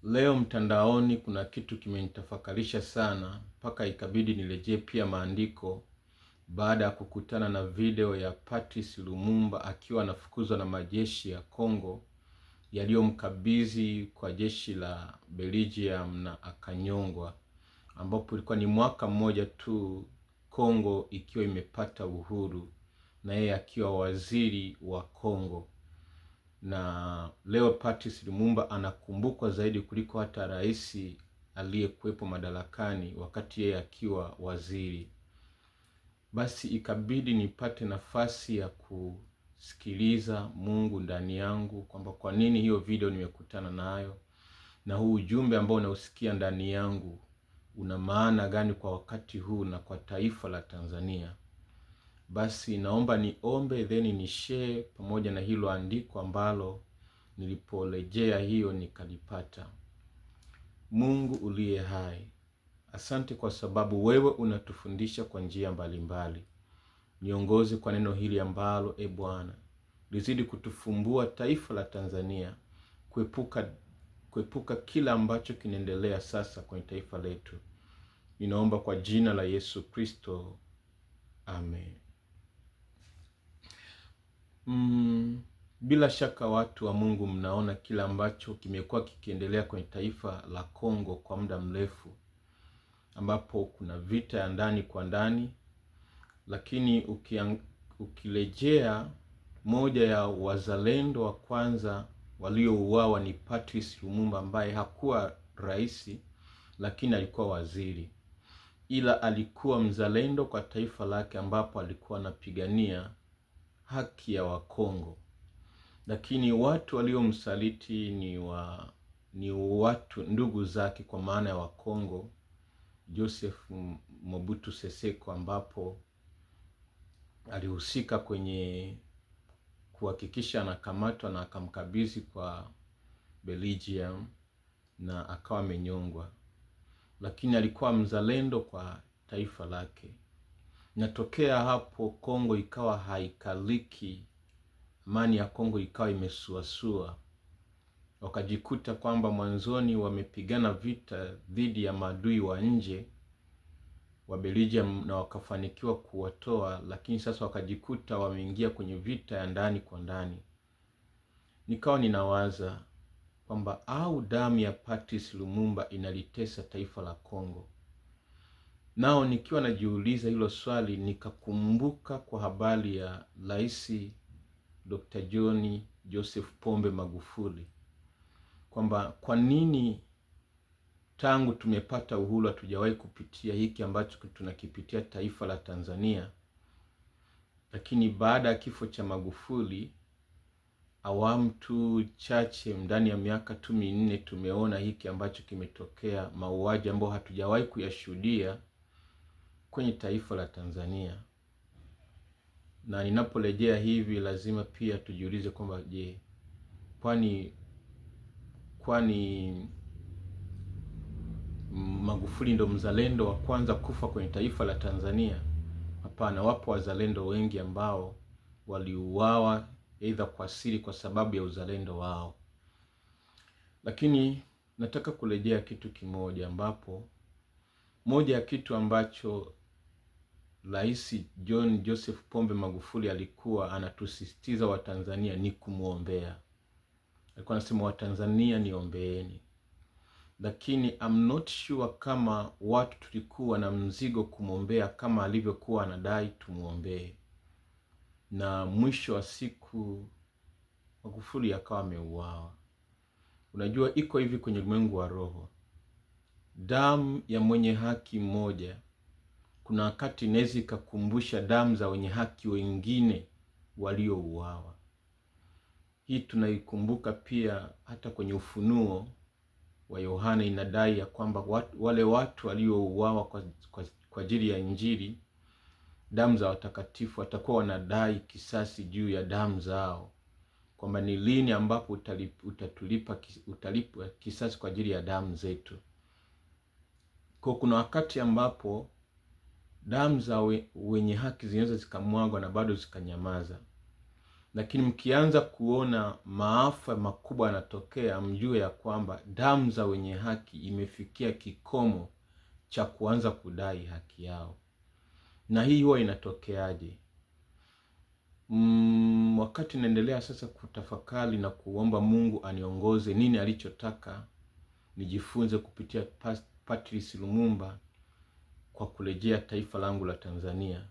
Leo mtandaoni kuna kitu kimenitafakarisha sana mpaka ikabidi nirejee pia maandiko baada ya kukutana na video ya Patrice Lumumba akiwa anafukuzwa na majeshi ya Kongo yaliyomkabidhi kwa jeshi la Belgium na akanyongwa, ambapo ilikuwa ni mwaka mmoja tu Kongo ikiwa imepata uhuru na yeye akiwa waziri wa Kongo. Na leo Patrice Lumumba anakumbukwa zaidi kuliko hata rais aliyekuwepo madarakani wakati yeye akiwa waziri. Basi ikabidi nipate nafasi ya kusikiliza Mungu ndani yangu kwamba kwa nini hiyo video nimekutana nayo, na huu ujumbe ambao unausikia ndani yangu una maana gani kwa wakati huu na kwa taifa la Tanzania. Basi naomba niombe then ni share pamoja na hilo andiko ambalo niliporejea hiyo nikalipata. Mungu uliye hai, asante kwa sababu wewe unatufundisha kwa njia mbalimbali. Niongoze kwa neno hili ambalo Bwana lizidi kutufumbua taifa la Tanzania kuepuka kila ambacho kinaendelea sasa kwenye taifa letu. Ninaomba kwa jina la Yesu Kristo. Amen. Bila shaka watu wa Mungu mnaona kila ambacho kimekuwa kikiendelea kwenye taifa la Kongo kwa muda mrefu, ambapo kuna vita ya ndani kwa ndani, lakini ukirejea moja ya wazalendo wa kwanza waliouawa ni Patrice Lumumba, ambaye hakuwa rais lakini alikuwa waziri, ila alikuwa mzalendo kwa taifa lake, ambapo alikuwa anapigania haki ya Wakongo. Lakini watu waliomsaliti ni watu ndugu zake, kwa maana ya Wakongo, Joseph Mobutu Seseko, ambapo alihusika kwenye kuhakikisha anakamatwa na akamkabidhi kwa Belgium na akawa amenyongwa. Lakini alikuwa mzalendo kwa taifa lake. Natokea hapo Kongo ikawa haikaliki, amani ya Kongo ikawa imesuasua. Wakajikuta kwamba mwanzoni wamepigana vita dhidi ya maadui wa nje wa Belgium na wakafanikiwa kuwatoa, lakini sasa wakajikuta wameingia kwenye vita ya ndani kwa ndani. Nikawa ninawaza kwamba au damu ya Patrice Lumumba inalitesa taifa la Kongo. Nao nikiwa najiuliza hilo swali, nikakumbuka kwa habari ya Rais Dr. John Joseph Pombe Magufuli, kwamba kwa nini tangu tumepata uhuru hatujawahi kupitia hiki ambacho tunakipitia taifa la Tanzania. Lakini baada ya kifo cha Magufuli, awamu tu chache ndani ya miaka tu minne, tumeona hiki ambacho kimetokea, mauaji ambayo hatujawahi kuyashuhudia kwenye taifa la Tanzania. Na ninaporejea hivi lazima pia tujiulize kwamba je, kwani Magufuli ndo mzalendo wa kwanza kufa kwenye taifa la Tanzania? Hapana, wapo wazalendo wengi ambao waliuawa aidha kwa siri kwa sababu ya uzalendo wao. Lakini nataka kurejea kitu kimoja, ambapo moja ya kitu ambacho Rais John Joseph Pombe Magufuli alikuwa anatusisitiza Watanzania ni kumuombea. Alikuwa anasema Watanzania niombeeni. Lakini I'm not sure kama watu tulikuwa na mzigo kumuombea kama alivyokuwa anadai tumuombee. Na mwisho wa siku Magufuli akawa ameuawa. Unajua iko hivi kwenye ulimwengu wa roho, damu ya mwenye haki mmoja kuna wakati inaweza ikakumbusha damu za wenye haki wengine waliouawa. Hii tunaikumbuka pia hata kwenye Ufunuo wa Yohana, inadai ya kwamba wale watu waliouawa kwa ajili ya Injili, damu za watakatifu, watakuwa wanadai kisasi juu ya damu zao, kwamba ni lini ambapo utalipa kisasi kwa ajili ya damu zetu. Kwa kuna wakati ambapo damu za wenye haki zinaweza zikamwagwa na bado zikanyamaza. Lakini mkianza kuona maafa makubwa yanatokea, mjue ya kwamba damu za wenye haki imefikia kikomo cha kuanza kudai haki yao. Na hii huwa inatokeaje? Wakati naendelea sasa kutafakari na kuomba Mungu aniongoze nini alichotaka nijifunze kupitia Patrice Lumumba kwa kurejea taifa langu la Tanzania,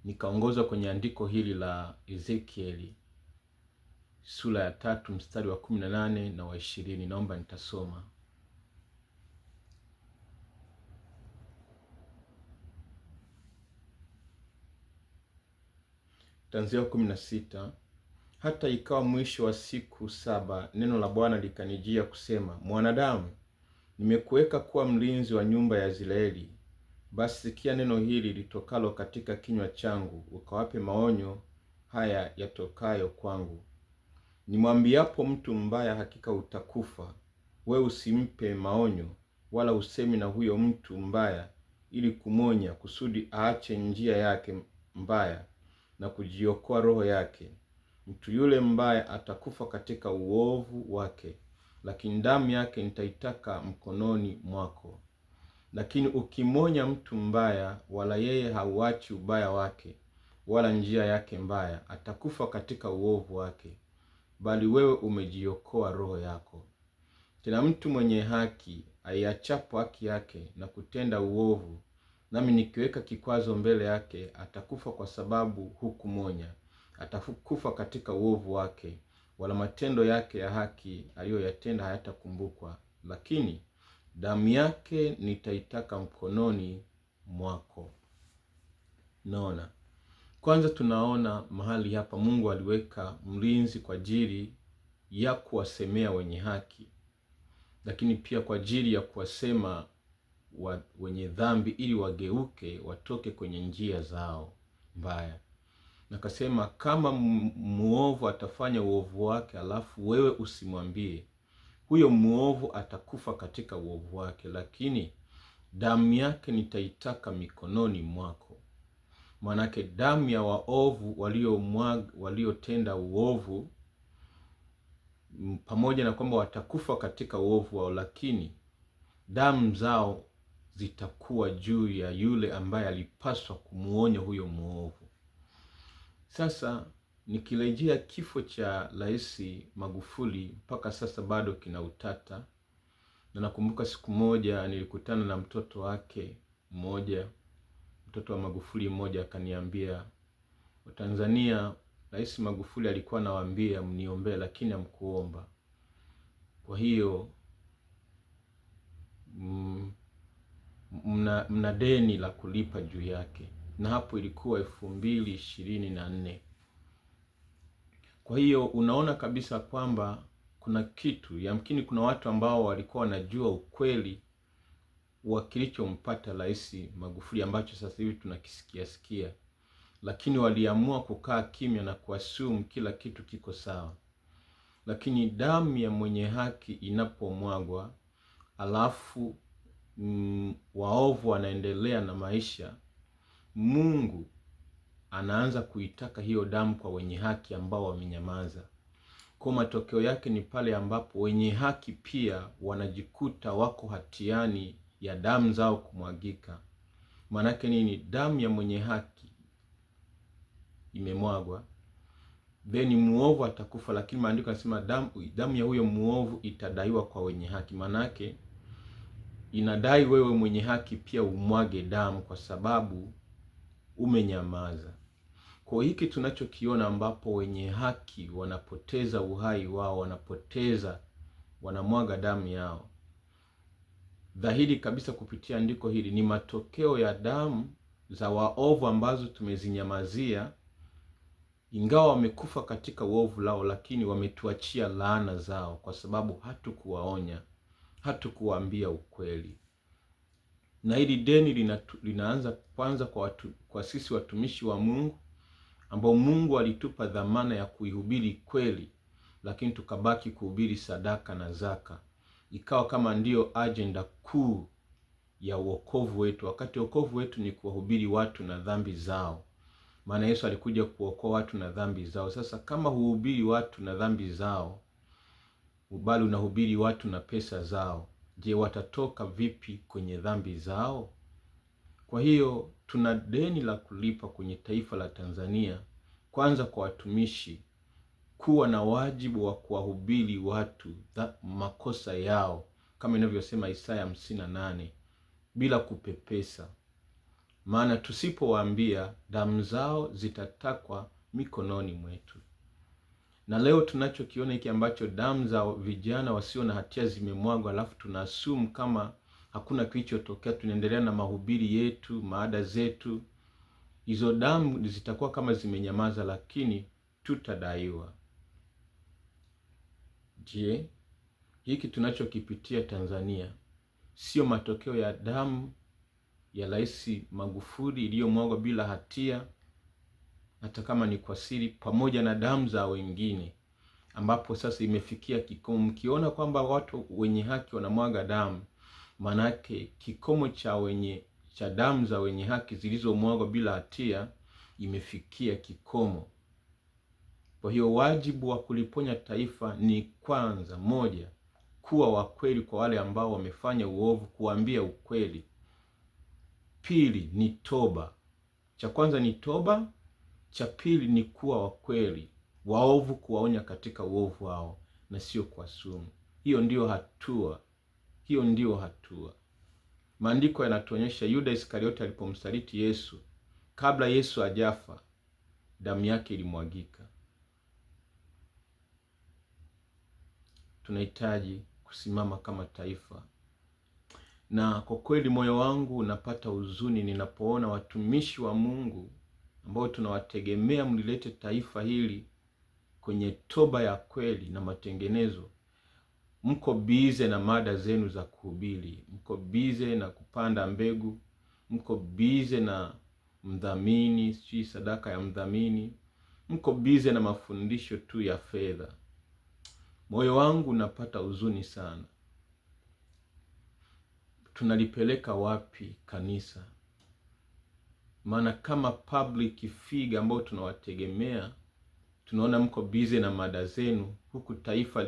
nikaongozwa kwenye andiko hili la Ezekieli sura ya 3 mstari wa 18 na wa 20. Naomba nitasoma. Tanzia 16. Hata ikawa mwisho wa siku 7, neno la Bwana likanijia kusema, mwanadamu, nimekuweka kuwa mlinzi wa nyumba ya Israeli. Basi sikia neno hili litokalo katika kinywa changu, ukawape maonyo haya yatokayo kwangu. Nimwambiapo mtu mbaya, hakika utakufa, wewe usimpe maonyo, wala usemi na huyo mtu mbaya, ili kumonya, kusudi aache njia yake mbaya na kujiokoa roho yake. Mtu yule mbaya atakufa katika uovu wake, lakini damu yake nitaitaka mkononi mwako. Lakini ukimonya mtu mbaya, wala yeye hauachi ubaya wake wala njia yake mbaya, atakufa katika uovu wake, bali wewe umejiokoa roho yako. Tena mtu mwenye haki aiachapo haki yake na kutenda uovu, nami nikiweka kikwazo mbele yake, atakufa kwa sababu hukumonya, atakufa katika uovu wake, wala matendo yake ya haki aliyoyatenda hayatakumbukwa, lakini damu yake nitaitaka mkononi mwako. Naona kwanza tunaona mahali hapa Mungu aliweka mlinzi kwa ajili ya kuwasemea wenye haki, lakini pia kwa ajili ya kuwasema wenye dhambi ili wageuke, watoke kwenye njia zao mbaya. Nakasema kama muovu atafanya uovu wake alafu wewe usimwambie, huyo muovu atakufa katika uovu wake, lakini damu yake nitaitaka mikononi mwako. Manake damu ya waovu waliotenda uovu, pamoja na kwamba watakufa katika uovu wao, lakini damu zao zitakuwa juu ya yule ambaye alipaswa kumuonya huyo muovu. Sasa nikirejea kifo cha Rais Magufuli, mpaka sasa bado kina utata. Na nakumbuka siku moja nilikutana na mtoto wake mmoja, mtoto wa Magufuli mmoja, akaniambia, Watanzania, Rais Magufuli alikuwa anawaambia mniombee, lakini hamkuomba. Kwa hiyo mna deni la kulipa juu yake. Na hapo ilikuwa 2024. Kwa hiyo unaona kabisa kwamba kuna kitu, yamkini kuna watu ambao walikuwa wanajua ukweli wa kilichompata Rais Magufuli ambacho sasa hivi tunakisikia, lakini waliamua kukaa kimya na kuassume kila kitu kiko sawa. Lakini damu ya mwenye haki inapomwagwa, alafu waovu wanaendelea na maisha, Mungu anaanza kuitaka hiyo damu kwa wenye haki ambao wamenyamaza. Kwa matokeo yake ni pale ambapo wenye haki pia wanajikuta wako hatiani ya damu zao kumwagika. Manake nini? Damu ya mwenye haki imemwagwa, then muovu atakufa, lakini maandiko yanasema damu ya huyo muovu itadaiwa kwa wenye haki. Manake inadai wewe mwenye haki pia umwage damu kwa sababu umenyamaza. Kwa hiki tunachokiona ambapo wenye haki wanapoteza uhai wao, wanamwaga damu yao, dhahiri kabisa kupitia andiko hili ni matokeo ya damu za waovu ambazo tumezinyamazia. Ingawa wamekufa katika uovu lao, lakini wametuachia laana zao kwa sababu hatukuwaonya, hatukuwaambia ukweli. Na hili deni linaanza kwanza kwa sisi watumishi wa Mungu ambao Mungu alitupa dhamana ya kuihubiri kweli, lakini tukabaki kuhubiri sadaka na zaka. Ikawa kama ndiyo agenda kuu ya wokovu wetu, wakati wokovu wetu ni kuwahubiri watu na dhambi zao. maana Yesu alikuja kuokoa watu na dhambi zao. Sasa kama huhubiri watu na dhambi zao, bali unahubiri watu na pesa zao, je, watatoka vipi kwenye dhambi zao? Kwa hiyo tuna deni la kulipa kwenye taifa la Tanzania, kwanza kwa watumishi kuwa na wajibu wa kuwahubiri watu makosa yao kama inavyosema Isaya 58 bila kupepesa. Maana tusipowaambia, damu zao zitatakwa mikononi mwetu. Na leo tunachokiona hiki ambacho damu za vijana wasio na hatia zimemwagwa, alafu tunaassume kama hakuna kilichotokea, tunaendelea na mahubiri yetu, maada zetu. Hizo damu zitakuwa kama zimenyamaza, lakini tutadaiwa. Je, hiki tunachokipitia Tanzania sio matokeo ya damu ya Rais Magufuli iliyomwagwa bila hatia, hata kama ni kwa siri, pamoja na damu za wengine, ambapo sasa imefikia kikomo? Mkiona kwamba watu wenye haki wanamwaga damu, manake kikomo cha damu za wenye haki zilizomwagwa bila hatia imefikia kikomo. Kwa hiyo wajibu wa kuliponya taifa ni kwanza, moja, kuwa wakweli kwa wale ambao wamefanya uovu, kuambia ukweli. Pili ni toba. Cha kwanza ni toba, cha pili ni kuwa wakweli, waovu kuwaonya katika uovu wao na sio kwa sumu. Hiyo ndio hatua. Hiyo ndio hatua. Maandiko yanatuonyesha Yuda Iskarioti alipomsaliti Yesu, kabla Yesu ajafa, damu yake ilimwagika. Tunahitaji kusimama kama taifa. Na kwa kweli moyo wangu unapata huzuni ninapoona watumishi wa Mungu ambao tunawategemea mlilete taifa hili kwenye toba ya kweli na matengenezo, mko bize na mada zenu za kuhubiri, mko bize na kupanda mbegu, mko bize na mdhamini, si sadaka ya mdhamini, mko bize na mafundisho tu ya fedha. Moyo wangu unapata huzuni sana. Tunalipeleka wapi kanisa? Maana kama public figure ambao tunawategemea, tunaona mko bize na mada zenu, huku taifa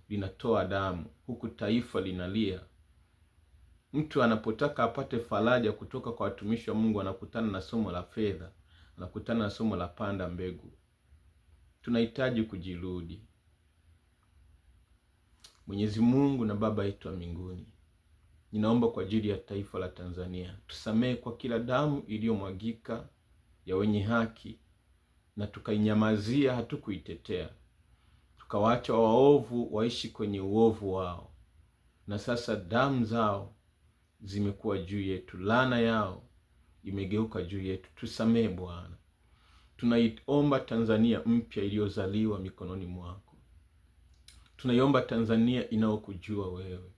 linatoa damu, huku taifa linalia. Mtu anapotaka apate faraja kutoka kwa watumishi wa Mungu anakutana na somo la fedha, anakutana na somo la panda mbegu. Tunahitaji kujirudi. Mwenyezi Mungu na Baba yetu wa mbinguni, ninaomba kwa ajili ya taifa la Tanzania, tusamehe kwa kila damu iliyomwagika ya wenye haki na tukainyamazia, hatukuitetea. Tukawaacha waovu waishi kwenye uovu wao, na sasa damu zao zimekuwa juu yetu, laana yao imegeuka juu yetu. Tusamehe Bwana. Tunaiomba Tanzania mpya iliyozaliwa mikononi mwako. Tunaiomba Tanzania inayokujua wewe.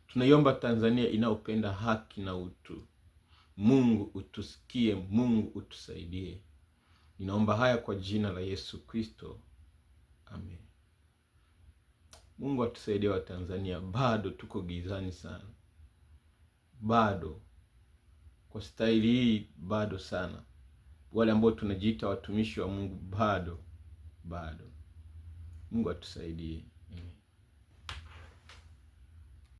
Tunaiomba Tanzania inayopenda haki na utu. Mungu utusikie, Mungu utusaidie. Ninaomba haya kwa jina la Yesu Kristo. Amen. Mungu atusaidie wa Tanzania. Bado tuko gizani sana. Bado kwa staili hii bado sana. Wale ambao tunajiita watumishi wa Mungu bado. Mungu atusaidie.